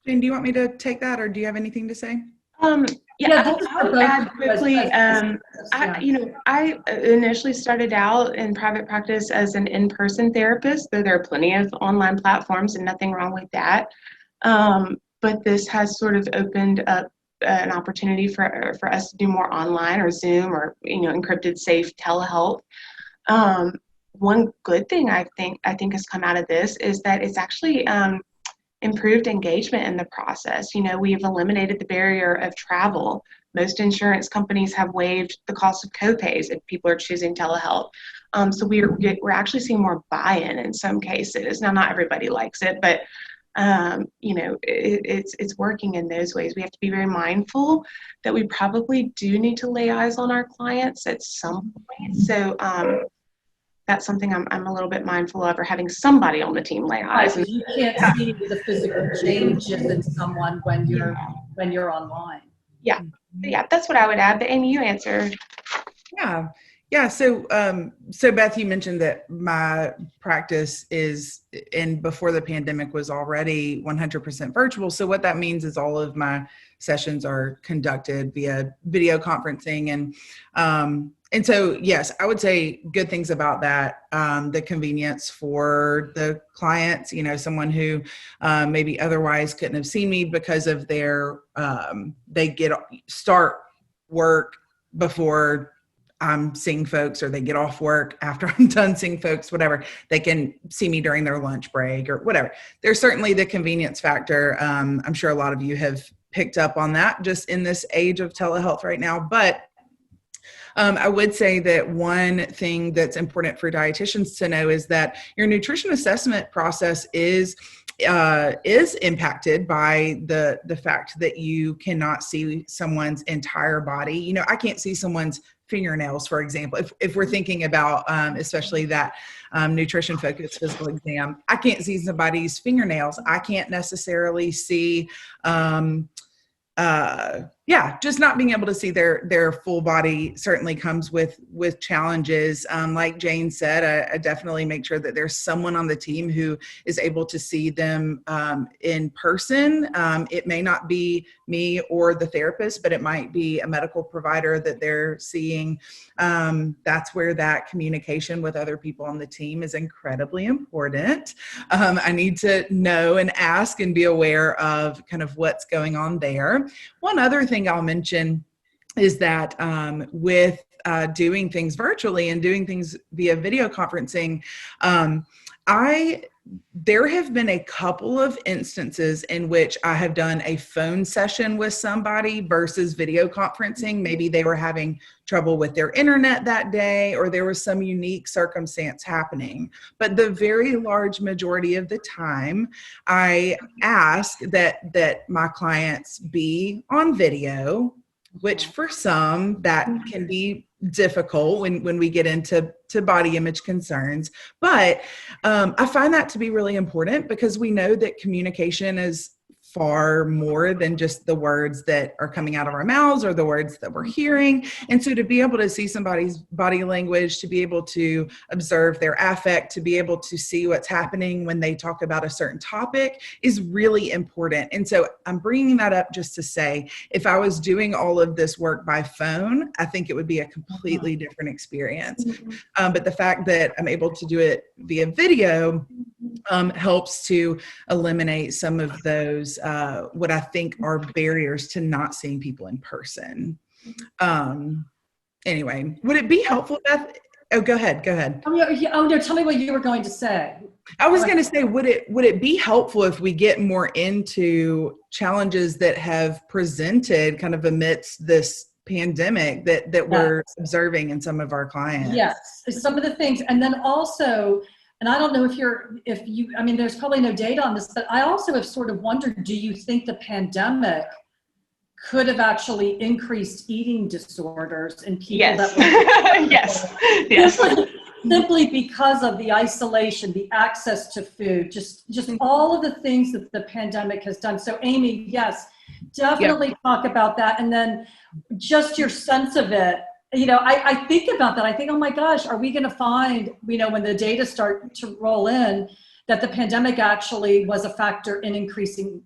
Jane, do you want me to take that, or do you have anything to say? I'll add quickly. I initially started out in private practice as an in-person therapist, though there are plenty of online platforms and nothing wrong with that. But this has sort of opened up an opportunity for us to do more online or Zoom or encrypted, safe telehealth. One good thing I think has come out of this is that it's actually improved engagement in the process. We have eliminated the barrier of travel. Most insurance companies have waived the cost of copays if people are choosing telehealth. So we're actually seeing more buy-in in some cases. Now, not everybody likes it, but it's working in those ways. We have to be very mindful that we probably do need to lay eyes on our clients at some point. So that's something I'm a little bit mindful of, or having somebody on the team lay eyes. Right, you can't see the physical changes in someone when you're online. Yeah, that's what I would add. But Amie, you answer. Yeah. So Beth, you mentioned that my practice is, and before the pandemic, was already 100% virtual. So what that means is all of my sessions are conducted via video conferencing, and so, yes, I would say good things about that. The convenience for the clients, someone who maybe otherwise couldn't have seen me because of their, they start work before I'm seeing folks, or they get off work after I'm done seeing folks, whatever. They can see me during their lunch break or whatever. There's certainly the convenience factor. I'm sure a lot of you have picked up on that just in this age of telehealth right now. But I would say that one thing that's important for dietitians to know is that your nutrition assessment process is impacted by the fact that you cannot see someone's entire body. I can't see someone's fingernails, for example. If we're thinking about especially that nutrition focused physical exam, I can't see somebody's fingernails. I can't necessarily see just not being able to see their full body certainly comes with challenges. Like Jane said, I definitely make sure that there's someone on the team who is able to see them in person. It may not be me or the therapist, but it might be a medical provider that they're seeing. That's where that communication with other people on the team is incredibly important. I need to know and ask and be aware of kind of what's going on there. One other thing I'll mention is that with doing things virtually and doing things via video conferencing, there have been a couple of instances in which I have done a phone session with somebody versus video conferencing. Maybe they were having trouble with their internet that day, or there was some unique circumstance happening. But the very large majority of the time, I ask that my clients be on video, which for some that can be difficult when we get into body image concerns. But I find that to be really important because we know that communication is far more than just the words that are coming out of our mouths or the words that we're hearing. And so to be able to see somebody's body language, to be able to observe their affect, to be able to see what's happening when they talk about a certain topic is really important. And so I'm bringing that up just to say, if I was doing all of this work by phone, I think it would be a completely different experience. But the fact that I'm able to do it via video helps to eliminate some of those, what I think are barriers to not seeing people in person. Anyway, would it be helpful, Beth? Oh, go ahead. Oh, no, tell me what you were going to say. I was going to say, would it be helpful if we get more into challenges that have presented kind of amidst this pandemic that we're observing in some of our clients? Yes, some of the things, and then also, and I don't know if you, I mean, there's probably no data on this, but I also have sort of wondered, do you think the pandemic could have actually increased eating disorders in people that were yes. Simply because of the isolation, the access to food, just all of the things that the pandemic has done. So Amie, yes, definitely talk about that. And then just your sense of it. I think about that. I think, oh my gosh, are we going to find, when the data start to roll in, that the pandemic actually was a factor in increasing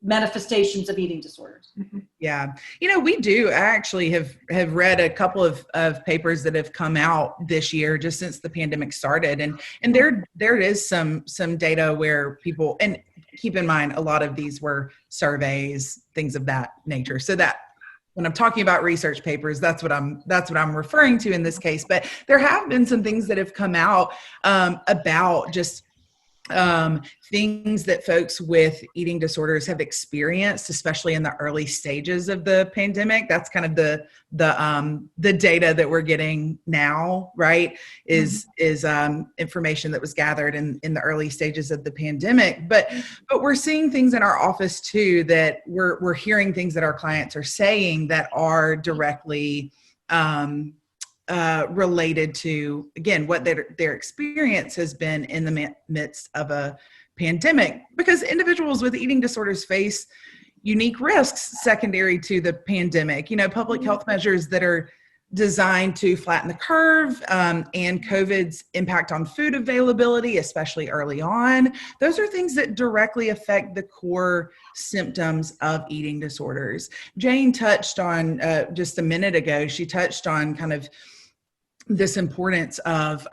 manifestations of eating disorders? Yeah. We do. I actually have read a couple of papers that have come out this year just since the pandemic started. And there is some data where people, and keep in mind, a lot of these were surveys, things of that nature. So that when I'm talking about research papers, that's what I'm referring to in this case. But there have been some things that have come out about just things that folks with eating disorders have experienced, especially in the early stages of the pandemic. That's kind of the data that we're getting now, right? Is information that was gathered in the early stages of the pandemic. But we're seeing things in our office too, that we're hearing things that our clients are saying that are directly related to, again, what their experience has been in the midst of a pandemic, because individuals with eating disorders face unique risks secondary to the pandemic. Public health measures that are designed to flatten the curve, and COVID's impact on food availability, especially early on. Those are things that directly affect the core symptoms of eating disorders. Jane touched on, just a minute ago, she touched on kind of this importance of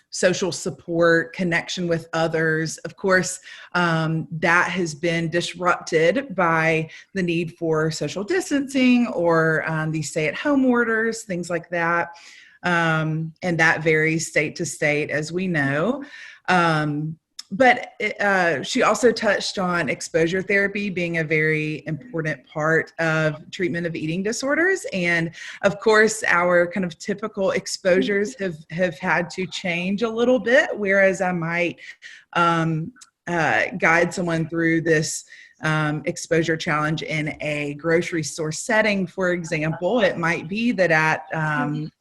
social support, connection with others. Of course, that has been disrupted by the need for social distancing or these stay-at-home orders, things like that. And that varies state to state, as we know. But she also touched on exposure therapy being a very important part of treatment of eating disorders. And of course, our kind of typical exposures have had to change a little bit, whereas I might guide someone through this exposure challenge in a grocery store setting, for example. It might be that at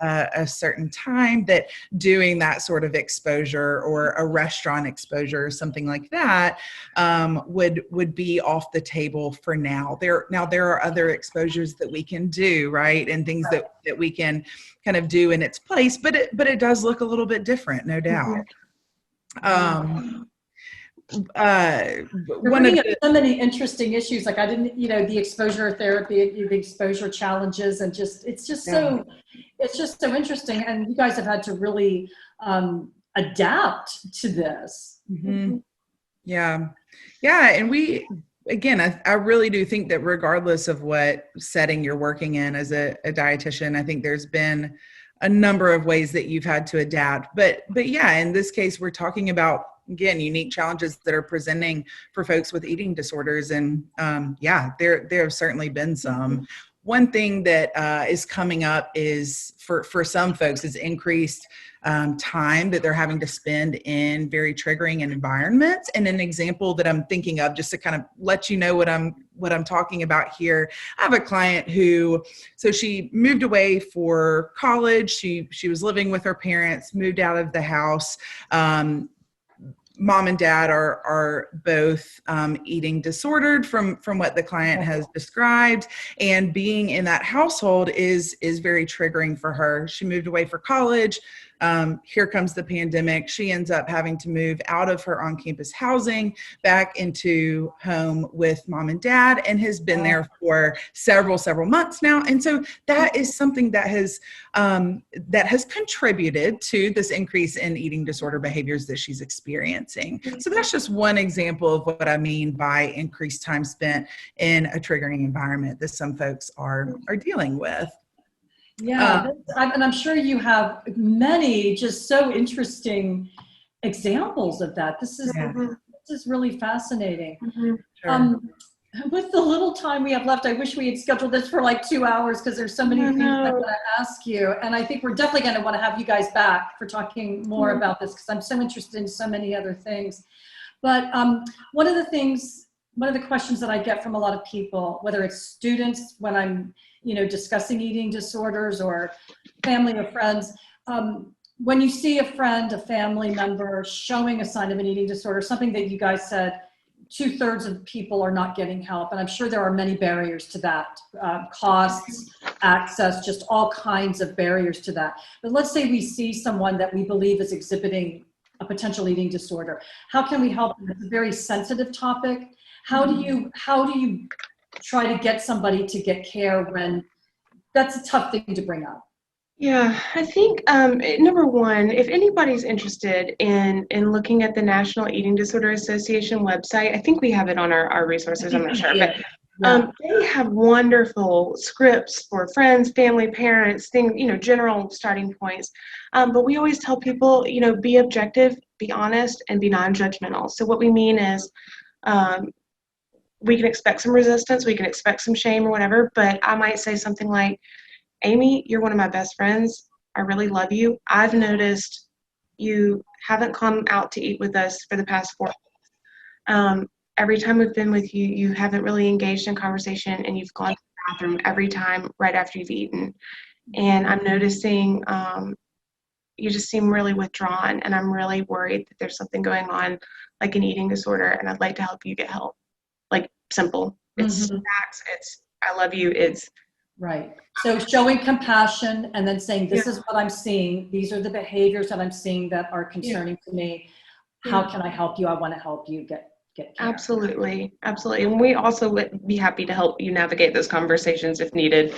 a certain time that doing that sort of exposure, or a restaurant exposure or something like that, would be off the table for now. There are other exposures that we can do, right? And things that we can kind of do in its place, but it does look a little bit different, no doubt. One of so many interesting issues. Like I didn't, the exposure therapy, the exposure challenges, and it's just so interesting. And you guys have had to really adapt to this. Mm-hmm. Yeah. And I really do think that regardless of what setting you're working in as a dietitian, I think there's been a number of ways that you've had to adapt. But yeah, in this case, we're talking about, again, unique challenges that are presenting for folks with eating disorders. And there have certainly been some. One thing that is coming up is for some folks is increased time that they're having to spend in very triggering environments. And an example that I'm thinking of, just to kind of let you know what I'm talking about here, I have a client so she moved away for college. She was living with her parents, moved out of the house. Mom and dad are both eating disordered from what the client has described, and being in that household is very triggering for her. She moved away for college. here comes the pandemic. She ends up having to move out of her on-campus housing back into home with mom and dad, and has been there for several months now. And so that is something that has contributed to this increase in eating disorder behaviors that she's experiencing. So that's just one example of what I mean by increased time spent in a triggering environment that some folks are dealing with. Yeah, and I'm sure you have many just so interesting examples of that. This is really fascinating. Sure. With the little time we have left, I wish we had scheduled this for like 2 hours, because there's so many things I want to ask you. And I think we're definitely going to want to have you guys back for talking more about this, because I'm so interested in so many other things. But one of the questions that I get from a lot of people, whether it's students when I'm discussing eating disorders, or family or friends, when you see a friend, a family member showing a sign of an eating disorder, something that you guys said, 2/3 of people are not getting help. And I'm sure there are many barriers to that, costs, access, just all kinds of barriers to that. But let's say we see someone that we believe is exhibiting a potential eating disorder. How can we help them? It's a very sensitive topic. How do you try to get somebody to get care when that's a tough thing to bring up? Yeah, I think number one, if anybody's interested in looking at the National Eating Disorder Association website, I think we have it on our resources, I'm not sure, but they have wonderful scripts for friends, family, parents, things, general starting points. But we always tell people, be objective, be honest, and be non-judgmental. So what we mean is, we can expect some resistance, we can expect some shame or whatever, but I might say something like, Amie, you're one of my best friends. I really love you. I've noticed you haven't come out to eat with us for the past 4 months. Every time we've been with you, you haven't really engaged in conversation, and you've gone to the bathroom every time right after you've eaten. And I'm noticing you just seem really withdrawn, and I'm really worried that there's something going on, like an eating disorder, and I'd like to help you get help. Like, simple. It's facts. It's I love you. It's right. So showing compassion, and then saying, this is what I'm seeing. These are the behaviors that I'm seeing that are concerning to me. How can I help you? I want to help you get care. Absolutely. And we also would be happy to help you navigate those conversations if needed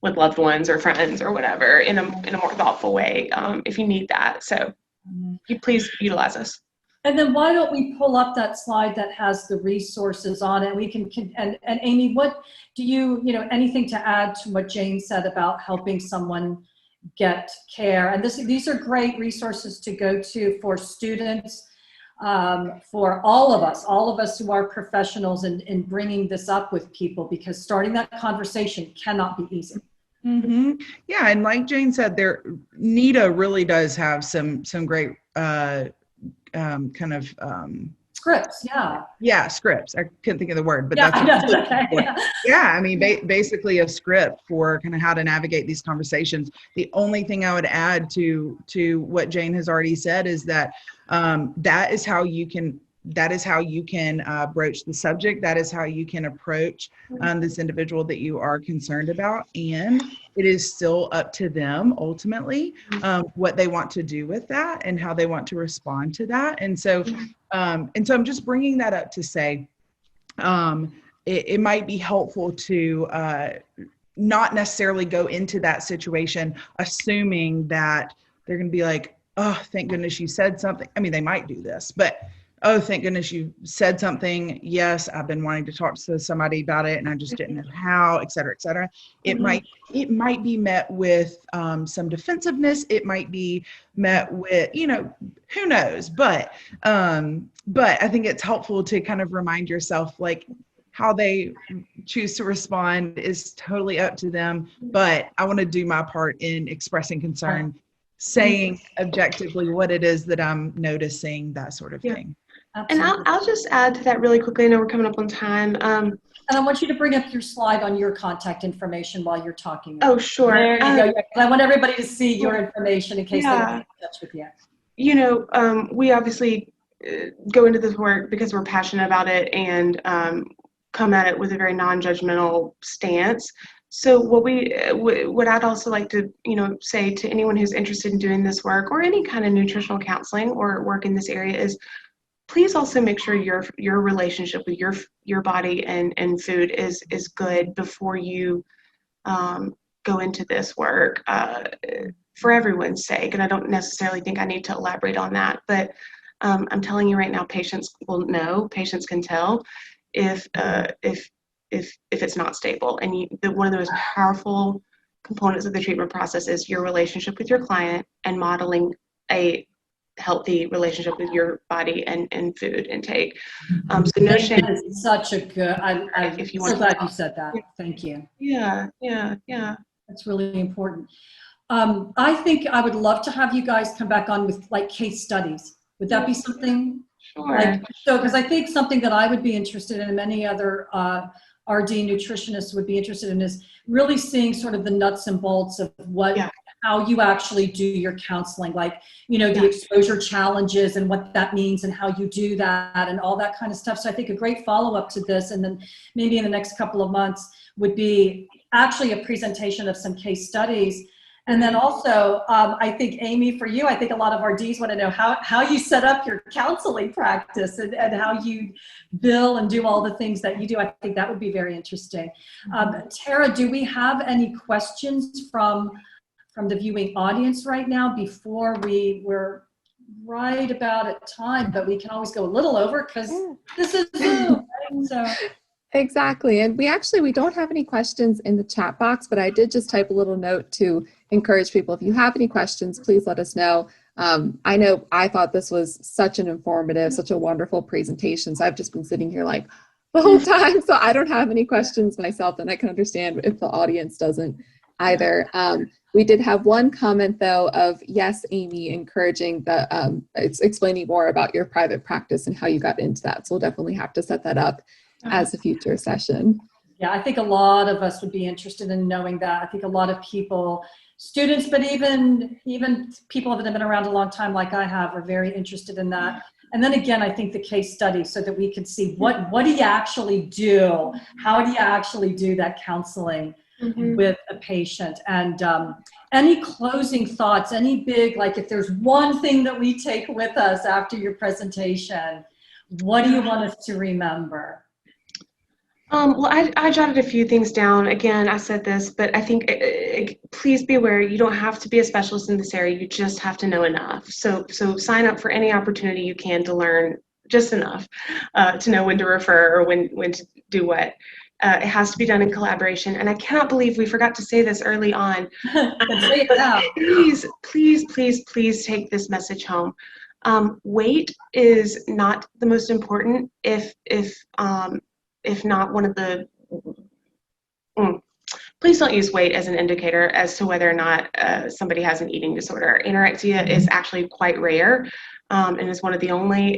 with loved ones or friends or whatever in a more thoughtful way, if you need that. So you please utilize us. And then why don't we pull up that slide that has the resources on it? We can and Amie, what do you anything to add to what Jane said about helping someone get care? And these are great resources to go to for students, for all of us who are professionals in bringing this up with people, because starting that conversation cannot be easy. Yeah, and like Jane said, NEDA really does have some great scripts. Scripts. I couldn't think of the word, but that's okay. Yeah, I mean, basically a script for kind of how to navigate these conversations. The only thing I would add to what Jane has already said is that that is how you can broach the subject. That is how you can approach this individual that you are concerned about. And it is still up to them ultimately what they want to do with that and how they want to respond to that. And so I'm just bringing that up to say it might be helpful to not necessarily go into that situation assuming that they're going to be like, oh, thank goodness you said something. I mean, they might do this, but oh, thank goodness you said something. Yes, I've been wanting to talk to somebody about it and I just didn't know how, et cetera, et cetera. It might be met with some defensiveness. It might be met with, who knows, but I think it's helpful to kind of remind yourself, like, how they choose to respond is totally up to them, but I want to do my part in expressing concern, saying objectively what it is that I'm noticing, that sort of thing. Absolutely. And I'll just add to that really quickly. I know we're coming up on time. And I want you to bring up your slide on your contact information while you're talking. Oh, sure. There you go. I want everybody to see your information in case they want to get in touch with you. We obviously go into this work because we're passionate about it and come at it with a very non-judgmental stance. So what I'd also like to, say to anyone who's interested in doing this work or any kind of nutritional counseling or work in this area is, please also make sure your relationship with your body and food is good before you go into this work, for everyone's sake. And I don't necessarily think I need to elaborate on that, but I'm telling you right now, patients will know, patients can tell if it's not stable. And one of the most powerful components of the treatment process is your relationship with your client and modeling a healthy relationship with your body and food intake. So no shame. That is such a good, I'm so glad you said that. Thank you. Yeah. That's really important. I think I would love to have you guys come back on with like case studies. Would that be something? Sure. Because I think something that I would be interested in and many other RD nutritionists would be interested in is really seeing sort of the nuts and bolts of how you actually do your counseling, like, the exposure challenges and what that means and how you do that and all that kind of stuff. So I think a great follow-up to this, and then maybe in the next couple of months, would be actually a presentation of some case studies. And then also, I think, Amie, for you, I think a lot of RDs want to know how you set up your counseling practice and how you bill and do all the things that you do. I think that would be very interesting. Tara, do we have any questions from the viewing audience right now? Before we're right about at time, but we can always go a little over because this is Zoom, right? So. Exactly. And we don't have any questions in the chat box, but I did just type a little note to encourage people. If you have any questions, please let us know. I know I thought this was such an informative, such a wonderful presentation. So I've just been sitting here like the whole time. So I don't have any questions myself, and I can understand if the audience doesn't either. We did have one comment though of, yes, Amie, encouraging the, it's explaining more about your private practice and how you got into that. So we'll definitely have to set that up as a future session. Yeah, I think a lot of us would be interested in knowing that. I think a lot of people, students, but even people that have been around a long time like I have, are very interested in that. And then again, I think the case study, so that we could see what do you actually do? How do you actually do that counseling with a patient? And any closing thoughts, any big, like if there's one thing that we take with us after your presentation, what do you want us to remember? Well, I jotted a few things down. Again, I said this, but I think please be aware, you don't have to be a specialist in this area. You just have to know enough. So sign up for any opportunity you can to learn just enough to know when to refer or when to do what. It has to be done in collaboration. And I cannot believe we forgot to say this early on. Please take this message home. Weight is not the most important if not one of the, please don't use weight as an indicator as to whether or not somebody has an eating disorder. Anorexia is actually quite rare and is one of the only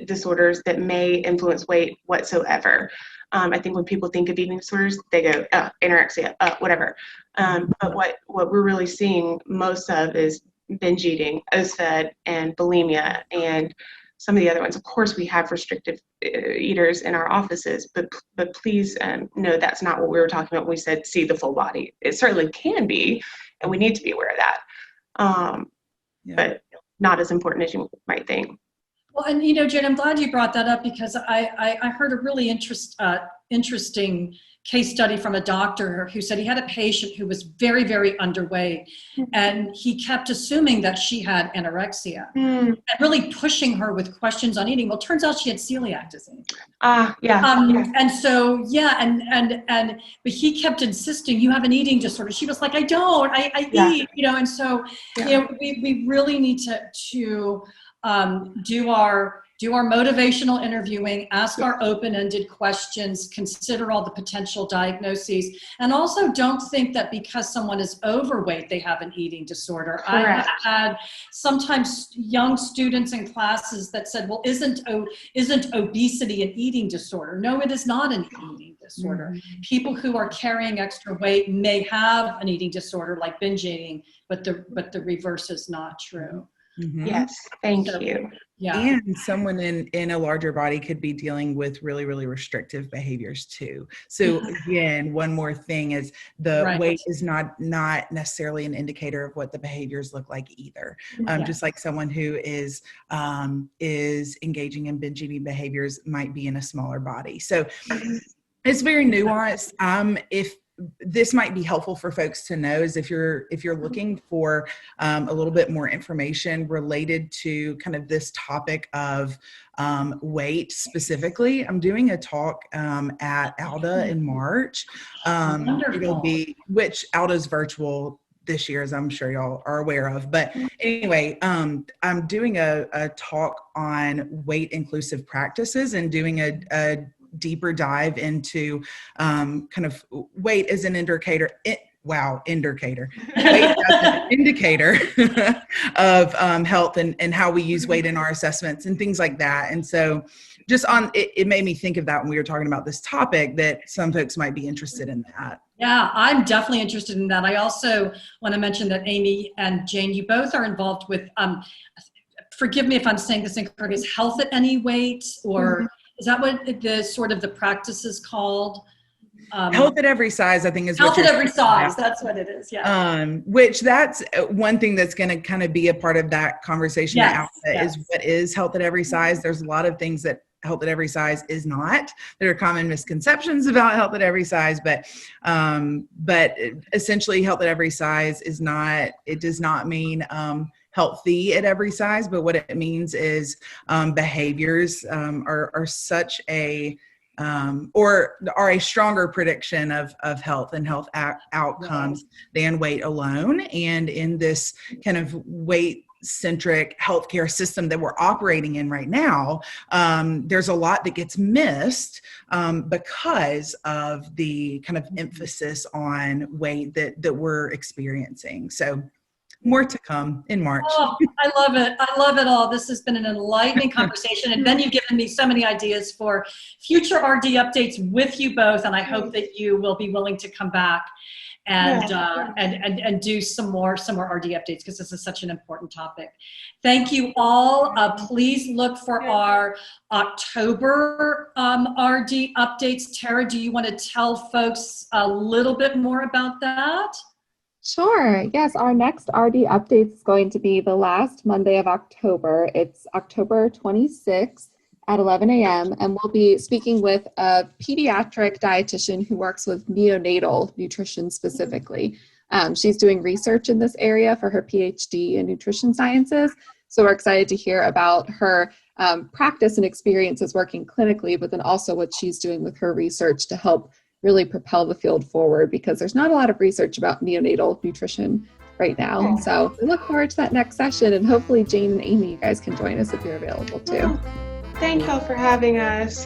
disorders that may influence weight whatsoever. I think when people think of eating disorders, they go, anorexia, whatever. But what we're really seeing most of is binge eating, OSFED, and bulimia, and some of the other ones. Of course, we have restrictive eaters in our offices, but please know that's not what we were talking about when we said see the full body. It certainly can be, and we need to be aware of that, but not as important as you might think. Well, and Jen, I'm glad you brought that up, because I heard a really interesting case study from a doctor who said he had a patient who was very, very underweight, and he kept assuming that she had anorexia and really pushing her with questions on eating. Well, it turns out she had celiac disease. And so, but he kept insisting, you have an eating disorder. She was like, I don't, I eat, and so, we really need to do our motivational interviewing, ask our open-ended questions, consider all the potential diagnoses, and also don't think that because someone is overweight, they have an eating disorder. Correct. I have had sometimes young students in classes that said, well, isn't obesity an eating disorder? No, it is not an eating disorder. People who are carrying extra weight may have an eating disorder like binge eating, but the reverse is not true. Mhm. Yes, thank So, you. yeah. And someone in a larger body could be dealing with really, really restrictive behaviors too. So again, one more thing is the Right. weight is not necessarily an indicator of what the behaviors look like either. Yeah. Just like someone who is engaging in binge eating behaviors might be in a smaller body. So it's very nuanced. If this might be helpful for folks to know is if you're looking for a little bit more information related to kind of this topic of weight specifically. I'm doing a talk at ALDA in March. It'll be, which ALDA's virtual this year, as I'm sure y'all are aware of. But anyway, I'm doing a talk on weight inclusive practices and doing a deeper dive into kind of weight as an indicator. Indicator. Weight as an indicator of health and how we use weight in our assessments and things like that. And so just on it made me think of that when we were talking about this topic, that some folks might be interested in that. Yeah, I'm definitely interested in that. I also want to mention that Amie and Jane, you both are involved with, forgive me if I'm saying this incorrectly, is Health at Any Weight, or is that what the sort of the practice is called? Health at Every Size, I think is Health at Every Size. That's what it is. Yeah. Which that's one thing that's going to kind of be a part of that conversation. Yes, is what is Health at Every Size. There's a lot of things that Health at Every Size is not. There are common misconceptions about Health at Every Size, but essentially Health at Every Size is not. It does not mean healthy at every size, but what it means is behaviors are such a or are a stronger prediction of health and health outcomes than weight alone. And in this kind of weight-centric healthcare system that we're operating in right now, there's a lot that gets missed because of the kind of emphasis on weight that we're experiencing. So more to come in March. Oh, I love it. I love it all. This has been an enlightening conversation. And Ben, you've given me so many ideas for future RD updates with you both. And I hope that you will be willing to come back and do some more RD updates, because this is such an important topic. Thank you all. Please look for our October RD updates. Tara, do you want to tell folks a little bit more about that? Sure. Yes, our next RD update is going to be the last Monday of October. It's October 26th at 11 a.m. And we'll be speaking with a pediatric dietitian who works with neonatal nutrition specifically. She's doing research in this area for her PhD in nutrition sciences. So we're excited to hear about her practice and experiences working clinically, but then also what she's doing with her research to help really propel the field forward, because there's not a lot of research about neonatal nutrition right now. So we look forward to that next session, and hopefully Jane and Amie, you guys can join us if you're available too. Thank y'all for having us.